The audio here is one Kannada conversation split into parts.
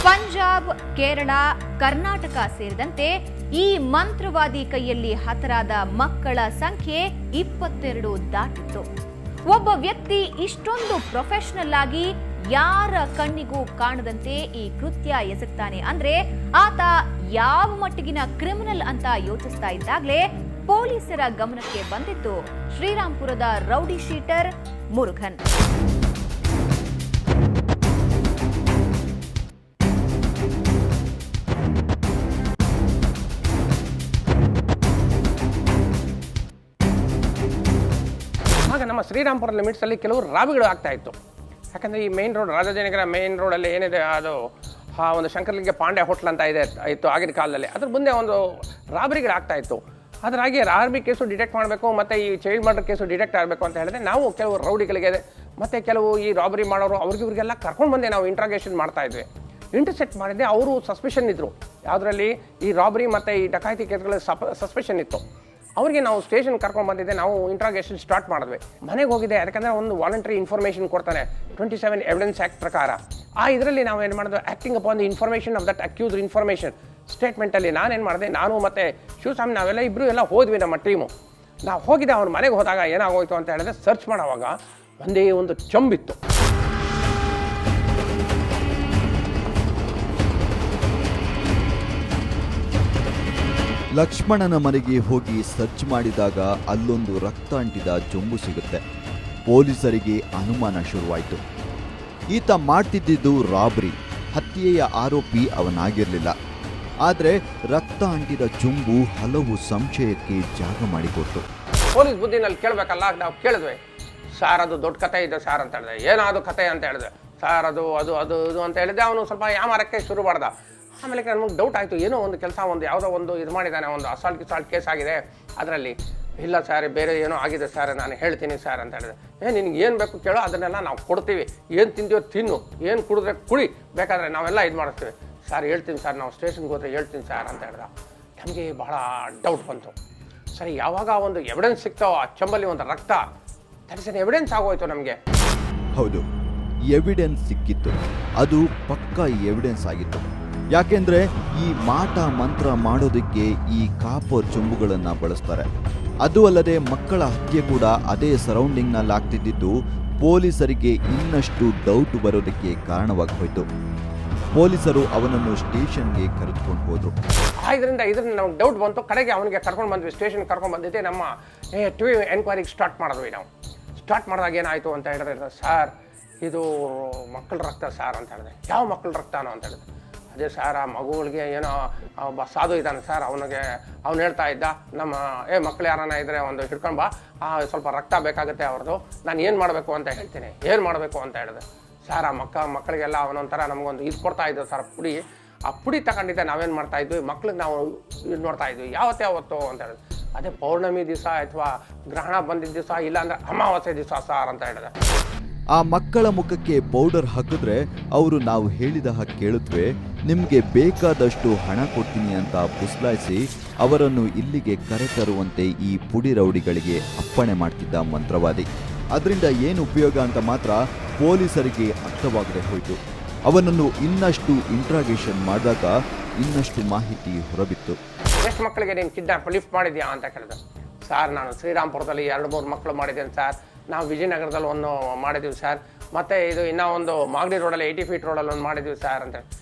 ಪಂಜಾಬ್, ಕೇರಳ, ಕರ್ನಾಟಕ ಸೇರಿದಂತೆ ಈ ಮಂತ್ರವಾದಿ ಕೈಯಲ್ಲಿ ಹತರಾದ ಮಕ್ಕಳ ಸಂಖ್ಯೆ 22 ದಾಟಿತ್ತು. ಒಬ್ಬ ವ್ಯಕ್ತಿ ಇಷ್ಟೊಂದು ಪ್ರೊಫೆಷನಲ್ ಆಗಿ ಯಾರ ಕಣ್ಣಿಗೂ ಕಾಣದಂತೆ ಈ ಕೃತ್ಯ ಎಸಗ್ತಾನೆ ಅಂದ್ರೆ ಆತ ಯಾವ ಮಟ್ಟಿಗಿನ ಕ್ರಿಮಿನಲ್ ಅಂತ ಯೋಚಿಸ್ತಾ ಇದ್ದಾಗಲೇ ಪೊಲೀಸರ ಗಮನಕ್ಕೆ ಬಂದಿತ್ತು ಶ್ರೀರಾಂಪುರದ ರೌಡಿ ಶೀಟರ್ ಮುರುಘನ್. ಆಗ ನಮ್ಮ ಶ್ರೀರಾಂಪುರ ಲಿಮಿಟ್ಸ್ ಅಲ್ಲಿ ಕೆಲವು ರಾಬಿಗಳು ಆಗ್ತಾ ಇತ್ತು. ಯಾಕಂದರೆ ಈ ಮೇನ್ ರೋಡ್, ರಾಜಾಜಿನಗರ ಮೇನ್ ರೋಡಲ್ಲಿ ಏನಿದೆ ಅದು ಒಂದು ಶಂಕರಲಿಂಗ ಪಾಂಡೆ ಹೋಟ್ಲ್ ಅಂತ ಇತ್ತು ಆಗಿನ ಕಾಲದಲ್ಲಿ. ಅದ್ರ ಮುಂದೆ ಒಂದು ರಾಬರಿಗಳಾಗ್ತಾ ಇತ್ತು. ಅದರಾಗಿ ರಾಬರಿ ಕೇಸು ಡಿಟೆಕ್ಟ್ ಮಾಡಬೇಕು ಮತ್ತು ಈ ಚೈಲ್ಡ್ ಮರ್ಡರ್ ಕೇಸು ಡಿಟೆಕ್ಟ್ ಆಗಬೇಕು ಅಂತ ಹೇಳಿದ್ರೆ ನಾವು ಕೆಲವು ರೌಡಿಗಳಿಗೆ ಮತ್ತು ಕೆಲವು ಈ ರಾಬರಿ ಮಾಡೋರು ಅವ್ರಿಗೆಲ್ಲ ಕರ್ಕೊಂಡು ಬಂದೆ ನಾವು ಇಂಟ್ರಾಗೇಷನ್ ಮಾಡ್ತಾ ಇದ್ವಿ. ಇಂಟರ್ಸೆಪ್ಟ್ ಮಾಡಿದ್ದೆ. ಅವರು ಸಸ್ಪೆಷನ್ ಇದ್ದರು. ಯಾವುದರಲ್ಲಿ ಈ ರಾಬರಿ ಮತ್ತು ಈ ಡಕಾಯಿತಿ ಕೇಸ್ಗಳ ಸಸ್ಪೆಷನ್ ಇತ್ತು. ಅವ್ರಿಗೆ ನಾವು ಸ್ಟೇಷನ್ ಕರ್ಕೊಂಡು ಬಂದಿದ್ದೆ. ನಾವು ಇಂಟ್ರಾಗೇಷನ್ ಸ್ಟಾರ್ಟ್ ಮಾಡಿದ್ವಿ. ಮನೆಗೆ ಹೋಗಿದೆ. ಯಾಕಂದರೆ ಒಂದು ವಾಲಂಟರಿ ಇನ್ಫಾರ್ಮೇಷನ್ ಕೊಡ್ತಾನೆ 27 ಎವಿಡೆನ್ಸ್ ಆ್ಯಕ್ಟ್ ಪ್ರಕಾರ. ಇದರಲ್ಲಿ ನಾವು ಏನು ಮಾಡೋದು, acting upon the information of that accused information ಸ್ಟೇಟ್ಮೆಂಟಲ್ಲಿ ನಾನೇನು ಮಾಡಿದೆ, ನಾನು ಮತ್ತು ಶಿವಸ್ವಾಮಿ ನಾವೆಲ್ಲ ಇಬ್ಬರು ಎಲ್ಲ ಹೋದ್ವಿ. ನಮ್ಮ ಟೀಮು ನಾವು ಹೋಗಿದ್ದೆ. ಅವ್ರ ಮನೆಗೆ ಹೋದಾಗ ಏನಾಗೋಯ್ತು ಅಂತ ಹೇಳಿದ್ರೆ ಸರ್ಚ್ ಮಾಡೋವಾಗ ಒಂದೇ ಒಂದು ಚಂಬಿತ್ತು. ಲಕ್ಷ್ಮಣನ ಮನೆಗೆ ಹೋಗಿ ಸರ್ಚ್ ಮಾಡಿದಾಗ ಅಲ್ಲೊಂದು ರಕ್ತ ಅಂಟಿದ ಚೊಂಬು ಸಿಗುತ್ತೆ. ಪೊಲೀಸರಿಗೆ ಅನುಮಾನ ಶುರುವಾಯಿತು. ಈತ ಮಾಡ್ತಿದ್ದಿದ್ದು ರಾಬರಿ. ಹತ್ಯೆಯ ಆರೋಪಿ ಅವನಾಗಿರಲಿಲ್ಲ. ಆದರೆ ರಕ್ತ ಅಂಟಿದ ಚೊಂಬು ಹಲವು ಸಂಶಯಕ್ಕೆ ಜಾಗ ಮಾಡಿಕೊಡ್ತು. ಪೊಲೀಸ್ ಬುದ್ಧಿನಲ್ಲಿ ಕೇಳಬೇಕಲ್ಲ, ನಾವು ಕೇಳಿದ್ವಿ. ಸಾರ್ ಅದು ದೊಡ್ಡ ಕತೆ ಇದೆ ಸಾರ್ ಅಂತ ಹೇಳಿದೆ. ಏನಾದ್ರು ಕತೆ ಅಂತ ಹೇಳಿದೆ. ಸಾರ್ ಅದು ಅದು ಅದು ಇದು ಅಂತ ಹೇಳಿದೆ. ಅವನು ಸ್ವಲ್ಪ ಯಾಮಾರಕ್ಕೆ ಶುರು ಮಾಡ್ದ. ಆಮೇಲೆ ನಮಗೆ ಡೌಟ್ ಆಯಿತು, ಏನೋ ಒಂದು ಕೆಲಸ ಯಾವುದೋ ಒಂದು ಇದು ಮಾಡಿದ್ದಾನೆ, ಒಂದು ಅಸಾಲ್ಟ್ ಕೇಸ್ ಆಗಿದೆ ಅದರಲ್ಲಿ. ಇಲ್ಲ ಸರ್, ಬೇರೆ ಏನೋ ಆಗಿದೆ ಸರ್, ನಾನು ಹೇಳ್ತೀನಿ ಸರ್ ಅಂತ ಹೇಳಿದೆ. ನಿನಗೆ ಏನು ಬೇಕು ಕೇಳೋ, ಅದನ್ನೆಲ್ಲ ನಾವು ಕೊಡ್ತೀವಿ. ಏನು ತಿಂತೀವೋ ತಿನ್ನು, ಏನು ಕುಡಿದ್ರೆ ಕುಡಿ, ಬೇಕಾದರೆ ನಾವೆಲ್ಲ ಇದು ಮಾಡಿಸ್ತೀವಿ. ಸರ್ ಹೇಳ್ತೀನಿ ಸರ್, ನಾವು ಸ್ಟೇಷನ್ಗೆ ಹೋದ್ರೆ ಹೇಳ್ತೀನಿ ಸರ್ ಅಂತ ಹೇಳ್ದ. ನಮಗೆ ಬಹಳ ಡೌಟ್ ಬಂತು. ಸರಿ, ಯಾವಾಗ ಒಂದು ಎವಿಡೆನ್ಸ್ ಸಿಗ್ತಾವೋ, ಆ ಚಂಬಲ್ಲಿ ಒಂದು ರಕ್ತ, ದಟ್ ಇಸ್ ಎನ್ ಎವಿಡೆನ್ಸ್ ಆಗೋಯ್ತು ನಮಗೆ. ಹೌದು, ಎವಿಡೆನ್ಸ್ ಸಿಕ್ಕಿತ್ತು. ಅದು ಪಕ್ಕಾ ಎವಿಡೆನ್ಸ್ ಆಗಿತ್ತು. ಯಾಕೆಂದ್ರೆ ಈ ಮಾಟ ಮಂತ್ರ ಮಾಡೋದಕ್ಕೆ ಈ ಕಾಪರ್ ಚೊಂಬುಗಳನ್ನು ಬಳಸ್ತಾರೆ. ಅದು ಅಲ್ಲದೆ ಮಕ್ಕಳ ಹತ್ಯೆ ಕೂಡ ಅದೇ ಸರೌಂಡಿಂಗ್ನಲ್ಲಿ ಆಗ್ತಿದ್ದು ಪೊಲೀಸರಿಗೆ ಇನ್ನಷ್ಟು ಡೌಟ್ ಬರೋದಕ್ಕೆ ಕಾರಣವಾಗಿ ಹೋಯಿತು. ಪೊಲೀಸರು ಅವನನ್ನು ಸ್ಟೇಷನ್ಗೆ ಕರೆದುಕೊಂಡು ಹೋದ್ರು. ಇದರಿಂದ ನಮ್ಗೆ ಡೌಟ್ ಬಂತು. ಕಡೆಗೆ ಅವನಿಗೆ ಕರ್ಕೊಂಡು ಬಂದ್ವಿ, ಸ್ಟೇಷನ್ ಕರ್ಕೊಂಡು ಬಂದಿದ್ದೆ. ನಮ್ಮ ಎನ್ಕ್ವೈರಿಗೆ ಸ್ಟಾರ್ಟ್ ಮಾಡಿದ್ವಿ. ನಾವು ಸ್ಟಾರ್ಟ್ ಮಾಡಿದಾಗ ಏನಾಯಿತು ಅಂತ ಹೇಳಿದ್ರೆ, ಸರ್ ಇದು ಮಕ್ಕಳ ರಕ್ತ ಸರ್ ಅಂತ ಹೇಳಿದೆ. ಯಾವ ಮಕ್ಕಳ ರಕ್ತನೋ ಅಂತ ಹೇಳಿದೆ. ಅದೇ ಸರ್, ಆ ಮಗುಗಳಿಗೆ ಏನೋ ಒಬ್ಬ ಸಾಧು ಇದ್ದಾನೆ ಸರ್, ಅವ್ನು ಹೇಳ್ತಾ ಇದ್ದ, ನಮ್ಮ ಮಕ್ಕಳು ಯಾರನ್ನ ಇದ್ರೆ ಒಂದು ಹಿಡ್ಕೊಂಡು ಬಾ, ಸ್ವಲ್ಪ ರಕ್ತ ಬೇಕಾಗುತ್ತೆ ಅವ್ರದ್ದು, ನಾನು ಏನು ಮಾಡಬೇಕು ಅಂತ ಹೇಳ್ತೀನಿ, ಏನು ಮಾಡಬೇಕು ಅಂತ ಹೇಳಿದೆ. ಸರ್ ಆ ಮಕ್ಕಳಿಗೆಲ್ಲ ಅವನೊಂಥರ ನಮಗೊಂದು ಇದು ಕೊಡ್ತಾ ಇದ್ದ ಸರ್, ಪುಡಿ. ಆ ಪುಡಿ ತಗೊಂಡಿದ್ದೆ. ನಾವೇನು ಮಾಡ್ತಾ ಇದ್ವಿ, ಮಕ್ಳಿಗೆ ನಾವು ಇದು ನೋಡ್ತಾ ಇದ್ವಿ. ಯಾವತ್ತು ಅಂತ ಹೇಳಿದೆ. ಅದೇ ಪೌರ್ಣಮಿ ದಿವಸ ಅಥವಾ ಗ್ರಹಣ ಬಂದಿದ್ದ ದಿವಸ, ಇಲ್ಲಾಂದ್ರೆ ಅಮಾವಾಸ್ಯೆ ದಿವಸ ಸರ್ ಅಂತ ಹೇಳಿದೆ. ಆ ಮಕ್ಕಳ ಮುಖಕ್ಕೆ ಪೌಡರ್ ಹಾಕಿದ್ರೆ ಅವರು ನಾವು ಹೇಳಿದ ಹಾಗೆ ಕೇಳುತ್ತವೆ, ನಿಮಗೆ ಬೇಕಾದಷ್ಟು ಹಣ ಕೊಡ್ತೀನಿ ಅಂತ ಪುಸ್ಲಾಯಿಸಿ ಅವರನ್ನು ಇಲ್ಲಿಗೆ ಕರೆತರುವಂತೆ ಈ ಪುಡಿ ರೌಡಿಗಳಿಗೆ ಅಪ್ಪಣೆ ಮಾಡ್ತಿದ್ದ ಮಂತ್ರವಾದಿ. ಅದರಿಂದ ಏನು ಉಪಯೋಗ ಅಂತ ಮಾತ್ರ ಪೊಲೀಸರಿಗೆ ಅರ್ಥವಾಗದೆ ಹೋಯಿತು. ಅವನನ್ನು ಇನ್ನಷ್ಟು ಇಂಟ್ರಾಗೇಷನ್ ಮಾಡಿದಾಗ ಇನ್ನಷ್ಟು ಮಾಹಿತಿ ಹೊರಬಿತ್ತು. ಎಷ್ಟು ಮಕ್ಕಳಿಗೆ ನೀನು ಕಿಡ್ನಾಪ್ ಲಿಫ್ಟ್ ಮಾಡಿದ್ಯಾ ಅಂತ ಕೇಳಿದೆ. ಸರ್ ನಾನು ಶ್ರೀರಾಂಪುರದಲ್ಲಿ 2-3 ಮಕ್ಕಳು ಮಾಡಿದ್ದೇನೆ ಸರ್, ನಾವು ವಿಜಯನಗರದಲ್ಲಿ ಒಂದು ಮಾಡಿದ್ದೀವಿ ಸರ್, ಮತ್ತು ಇದು ಇನ್ನೂ ಒಂದು ಮಾಗಡಿ ರೋಡಲ್ಲಿ 80 ಫೀಟ್ ರೋಡಲ್ಲಿ ಒಂದು ಮಾಡಿದ್ದೀವಿ ಸರ್ ಅಂತ.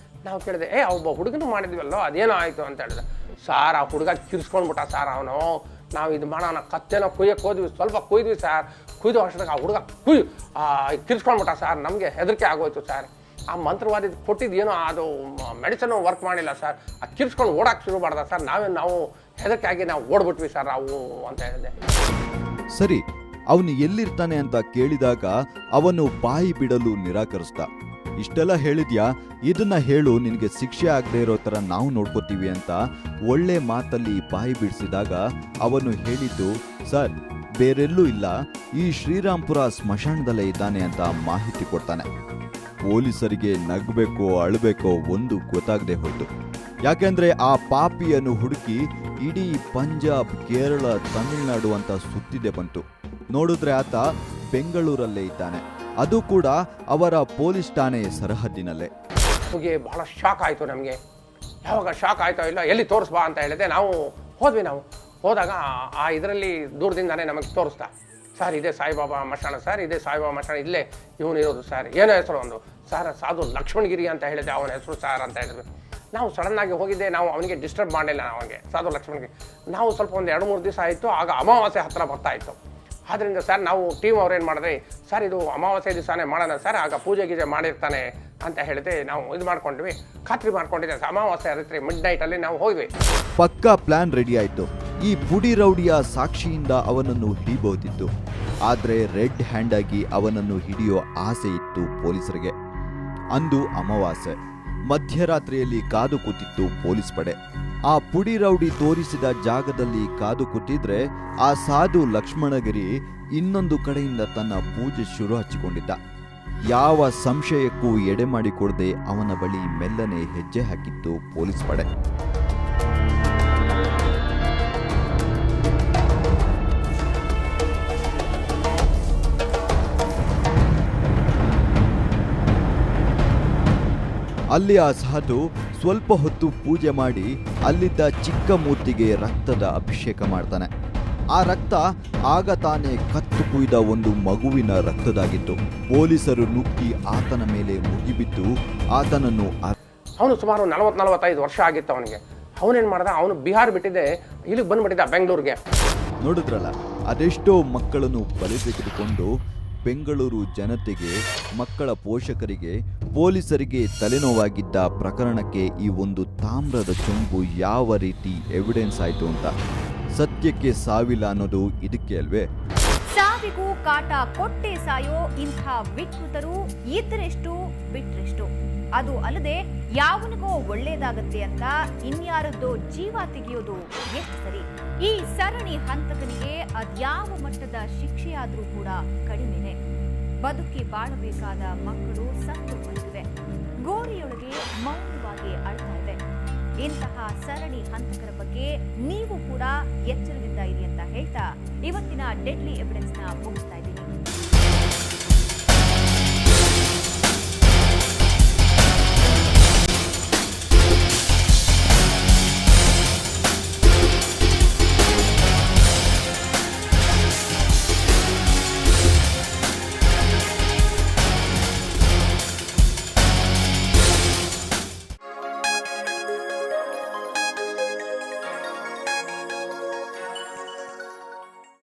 ನಾವು ಕೇಳಿದೆ, ಒಬ್ಬ ಹುಡುಗನೂ ಮಾಡಿದ್ವಲ್ಲೋ, ಅದೇನೋ ಆಯಿತು ಅಂತ ಹೇಳಿದೆ. ಸಾರ್ ಆ ಹುಡುಗ ಕಿರ್ಸ್ಕೊಂಡ್ಬಿಟ್ಟ ಸರ್. ಅವನು ನಾವು ಇದು ಮಾಡೋಣ ಕತ್ತೆನೋ ಕುಯ್ಯಕ್ಕೆ ಹೋದ್ವಿ, ಸ್ವಲ್ಪ ಕುಯ್ದ್ವಿ ಸರ್. ಕುಯ್ದು ಅಷ್ಟೊತ್ತಿಗೆ ಆ ಹುಡುಗ ಕಿರ್ಸ್ಕೊಂಡ್ಬಿಟ್ಟ ಸರ್. ನಮಗೆ ಹೆದರಿಕೆ ಆಗೋಯ್ತು ಸರ್. ಆ ಮಂತ್ರವಾದಿ ಕೊಟ್ಟಿದ್ದೇನೋ ಅದು ಮೆಡಿಸನ್ನು ವರ್ಕ್ ಮಾಡಿಲ್ಲ ಸರ್. ಆ ಕಿರ್ಸ್ಕೊಂಡು ಓಡಕ್ಕೆ ಶುರು ಮಾಡ್ದ ಸರ್. ನಾವು ಹೆದರಿಕೆ ಆಗಿ ನಾವು ಓಡ್ಬಿಟ್ವಿ ಸರ್ ನಾವು ಅಂತ ಹೇಳಿದೆ. ಸರಿ, ಅವನು ಎಲ್ಲಿರ್ತಾನೆ ಅಂತ ಕೇಳಿದಾಗ ಅವನು ಬಾಯಿ ಬಿಡಲು ನಿರಾಕರಿಸ್ದ. ಇಷ್ಟೆಲ್ಲ ಹೇಳಿದ್ಯಾ, ಇದನ್ನ ಹೇಳು, ನಿನಗೆ ಶಿಕ್ಷೆ ಆಗದೆ ಇರೋ ಥರ ನಾವು ನೋಡ್ಕೋತೀವಿ ಅಂತ ಒಳ್ಳೆ ಮಾತಲ್ಲಿ ಬಾಯಿ ಬಿಡಿಸಿದಾಗ ಅವನು ಹೇಳಿದ್ದು, ಸರ್ ಬೇರೆಲ್ಲೂ ಇಲ್ಲ, ಈ ಶ್ರೀರಾಂಪುರ ಸ್ಮಶಾನದಲ್ಲೇ ಇದ್ದಾನೆ ಅಂತ ಮಾಹಿತಿ ಕೊಡ್ತಾನೆ. ಪೊಲೀಸರಿಗೆ ನಗಬೇಕೋ ಅಳಬೇಕೋ ಒಂದು ಗೊತ್ತಾಗದೆ ಹೋಯ್ತು. ಯಾಕೆಂದ್ರೆ ಆ ಪಾಪಿಯನ್ನು ಹುಡುಕಿ ಇಡೀ ಪಂಜಾಬ್, ಕೇರಳ, ತಮಿಳುನಾಡು ಅಂತ ಸುತ್ತಿದೆ ಬಂತು. ನೋಡಿದ್ರೆ ಆತ ಬೆಂಗಳೂರಲ್ಲೇ ಇದ್ದಾನೆ, ಅದು ಕೂಡ ಅವರ ಪೊಲೀಸ್ ಠಾಣೆ ಸರಹದ್ದಿನಲ್ಲೇ. ಹೋಗಿ ಬಹಳ ಶಾಕ್ ಆಯಿತು ನಮಗೆ. ಯಾವಾಗ ಶಾಕ್ ಆಯಿತೋ ಇಲ್ಲ, ಎಲ್ಲಿ ತೋರಿಸ್ಬಾ ಅಂತ ಹೇಳಿದೆ. ನಾವು ಹೋದ್ವಿ. ನಾವು ಹೋದಾಗ ಆ ಇದರಲ್ಲಿ ದೂರದಿಂದಾನೇ ನಮಗೆ ತೋರಿಸ್ತಾ, ಸರ್ ಇದೇ ಸಾಯಿಬಾಬಾ ಮಶಾಣ, ಸರ್ ಇದೇ ಸಾಯಿಬಾಬಾ ಮಶಾಣ, ಇಲ್ಲೇ ಇವನು ಇರೋದು ಸರ್. ಏನೋ ಹೆಸರು ಒಂದು ಸರ್, ಸಾಧು ಲಕ್ಷ್ಮಣಗಿರಿ ಅಂತ ಹೇಳಿದೆ, ಅವನ ಹೆಸರು ಸರ್ ಅಂತ ಹೇಳಿದ್ವಿ. ನಾವು ಸಡನ್ನಾಗಿ ಹೋಗಿದ್ದೆ, ನಾವು ಅವನಿಗೆ ಡಿಸ್ಟರ್ಬ್ ಮಾಡಲಿಲ್ಲ. ಅವನಿಗೆ ಸಾಧು ಲಕ್ಷ್ಮಣಗಿರಿ ನಾವು ಸ್ವಲ್ಪ ಒಂದು 2-3 ದಿವಸ ಆಯಿತು. ಆಗ ಅಮಾವಾಸ್ಯೆ ಹತ್ತಿರ ಬರ್ತಾ ಇತ್ತು. ಆದ್ದರಿಂದ ಸರ್ ನಾವು ಟೀಮ್ ಅವ್ರು ಏನು ಮಾಡಿದ್ರಿ, ಸರ್ ಇದು ಅಮಾವಾಸ್ಯೆ ದಿವಸನೇ ಮಾಡೋಣ ಸರ್, ಆಗ ಪೂಜೆ ಗೀಜೆ ಮಾಡಿರ್ತಾನೆ ಅಂತ ಹೇಳಿದೆ. ನಾವು ಇದು ಮಾಡ್ಕೊಂಡ್ವಿ, ಖಾತ್ರಿ ಮಾಡ್ಕೊಂಡಿದ್ದೆ. ಅಮಾವಾಸ್ಯೆ ರಾತ್ರಿ ಮಿಡ್-ನೈಟಲ್ಲಿ ನಾವು ಹೋದ್ವಿ. ಪಕ್ಕಾ ಪ್ಲಾನ್ ರೆಡಿ ಆಯ್ತು. ಈ ಪುಡಿ ರೌಡಿಯ ಸಾಕ್ಷಿಯಿಂದ ಅವನನ್ನು ಹಿಡಿಬಹುದಿತ್ತು. ಆದ್ರೆ ರೆಡ್ ಹ್ಯಾಂಡ್ ಆಗಿ ಅವನನ್ನು ಹಿಡಿಯೋ ಆಸೆ ಇತ್ತು ಪೊಲೀಸರಿಗೆ. ಅಂದು ಅಮಾವಾಸ್ಯೆ, ಮಧ್ಯರಾತ್ರಿಯಲ್ಲಿ ಕಾದು ಕೂತಿತ್ತು ಪೊಲೀಸ್ ಪಡೆ. ಆ ಪುಡಿ ರೌಡಿ ತೋರಿಸಿದ ಜಾಗದಲ್ಲಿ ಕಾದು ಕೂತಿದ್ರೆ ಆ ಸಾಧು ಲಕ್ಷ್ಮಣಗಿರಿ ಇನ್ನೊಂದು ಕಡೆಯಿಂದ ತನ್ನ ಪೂಜೆ ಶುರು ಹಚ್ಚಿಕೊಂಡಿದ್ದ. ಯಾವ ಸಂಶಯಕ್ಕೂ ಎಡೆ ಮಾಡಿಕೊಡದೆ ಅವನ ಬಳಿ ಮೆಲ್ಲನೆ ಹೆಜ್ಜೆ ಹಾಕಿತ್ತು ಪೊಲೀಸ್ ಪಡೆ. ಅಲ್ಲಿ ಆ ಸಾಧು ಸ್ವಲ್ಪ ಹೊತ್ತು ಪೂಜೆ ಮಾಡಿ ಅಲ್ಲಿದ್ದ ಚಿಕ್ಕ ಮೂರ್ತಿಗೆ ರಕ್ತದ ಅಭಿಷೇಕ ಮಾಡ್ತಾನೆ. ಆ ರಕ್ತ ಆಗ ತಾನೇ ಕತ್ತು ಕುಯ್ದ ಒಂದು ಮಗುವಿನ ರಕ್ತದಾಗಿತ್ತು. ಪೊಲೀಸರು ನುಗ್ಗಿ ಆತನ ಮೇಲೆ ಮುಗಿಬಿದ್ದು ಆತನನ್ನು ಅವನು ಸುಮಾರು 40-45 ವರ್ಷ ಆಗಿತ್ತು ಅವನಿಗೆ. ಅವನೇನು ಮಾಡ್ದ, ಅವನು ಬಿಹಾರ ಬಿಟ್ಟಿದ್ದೆ, ಇಲ್ಲಿಗೆ ಬಂದ್ಬಿಟ್ಟಿದ್ದ ಬೆಂಗಳೂರಿಗೆ. ನೋಡಿದ್ರಲ್ಲ, ಅದೆಷ್ಟೋ ಮಕ್ಕಳನ್ನು ಬಲಿ ತೆಗೆದುಕೊಂಡು ಬೆಂಗಳೂರು ಜನತೆಗೆ, ಮಕ್ಕಳ ಪೋಷಕರಿಗೆ, ಪೊಲೀಸರಿಗೆ ತಲೆನೋವಾಗಿದ್ದ ಪ್ರಕರಣಕ್ಕೆ ಈ ಒಂದು ತಾಮ್ರದ ಚೊಂಬು ಯಾವ ರೀತಿ ಎವಿಡೆನ್ಸ್ ಆಯಿತು ಅಂತ. ಸತ್ಯಕ್ಕೆ ಸಾವಿಲ್ಲ ಅನ್ನೋದು ಇದಕ್ಕೆ ಅಲ್ವೇ? ಸಾವಿಗೂ ಕಾಟ ಕೊಟ್ಟೆ ಸಾಯೋ ಇಂಥ ವಿಕೃತರು ಇದ್ದರೆಷ್ಟು ಬಿಟ್ರೆಷ್ಟು. ಅದು ಅಲ್ಲದೆ ಯಾವನಿಗೋ ಒಳ್ಳೇದಾಗತ್ತೆ ಅಂತ ಇನ್ಯಾರದ್ದೋ ಜೀವ ತೆಗೆಯೋದು ಎಷ್ಟು ಸರಿ? ಈ ಸರಣಿ ಹಂತಕನಿಗೆ ಅದ್ಯಾವ ಮಟ್ಟದ ಶಿಕ್ಷೆಯಾದ್ರೂ ಕೂಡ ಕಡಿಮೆನೆ. ಬದುಕಿ ಬಾಳಬೇಕಾದ ಮಕ್ಕಳು ಸತ್ತು ಹೋಗಿವೆ, ಗೋರಿಯೊಳಗೆ ಮೌನವಾಗಿ ಅಳ್ತಾ ಇದೆ. ಇಂತಹ ಸರಣಿ ಹಂತಕರ ಬಗ್ಗೆ ನೀವು ಕೂಡ ಎಚ್ಚರದಿಂದ ಇರಿ ಅಂತ ಹೇಳ್ತಾ ಇವತ್ತಿನ ಡೆಡ್ಲಿ ಎವಿಡೆನ್ಸ್ ನ ಮುಗಿಸ್ತಾ ಇದ್ದೀವಿ.